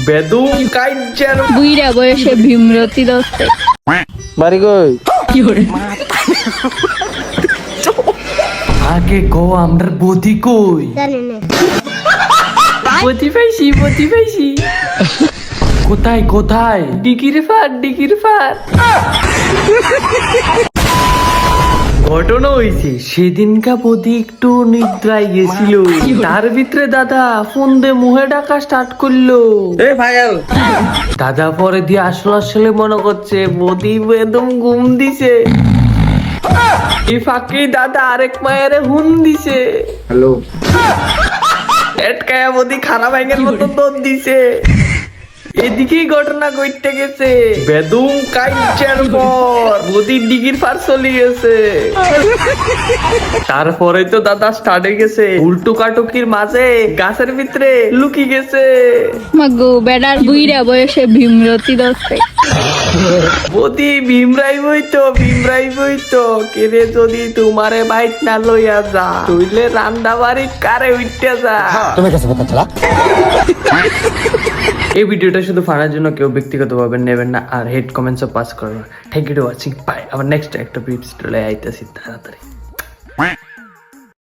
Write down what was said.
বেদম কাইজার বুইরা বয়সে ভীমরতি দস্তে বাড়ি কই? আগে গো আমরা বদি কই বদি পাইছি কোথায় কোথায় ডিকির ফার ঘটনা হয়েছে সেদিনকা বদি একটু নিদ্রায় গেছিল তার ভিতরে দাদা ফোন দিয়ে মুহে ডাকা স্টার্ট করলো এ ভাইয়াল দাদা পরে দিয়ে আসলে মনে করছে বদি একদম ঘুম দিছে এই ফাঁকি দাদা আরেক মায়ের হুন দিছে হ্যালো এটকায়া বদি খারাপ ভাইয়ের মতো দোষ দিছে এদিকেই ঘটনা ঘটতে গেছে বেদম কাইজার পর বদির ডিগির ফার চলে গেছে তারপরে তো দাদা স্টার্ট হয়ে গেছে উল্টো কাটকির মাঝে গাছের ভিতরে লুকি গেছে মাগো বেডার বুইরা বয়সে ভীমরতি দস্তে বদি ভীমরাই বইতো কেরে যদি তোমারে বাইক না লইয়া যা তুইলে রান্না বাড়ি কারে উঠতে যা তুমি কাছে কথা চলা। এই ভিডিওটা শুধু ফানার জন্য কেউ ব্যক্তিগতভাবে নেবেন না আর হেড কমেন্টসও পাস করবেন। Thank you to watching bye. আবার নেক্সট একটা ভিডিও আইতেছি তাড়াতাড়ি।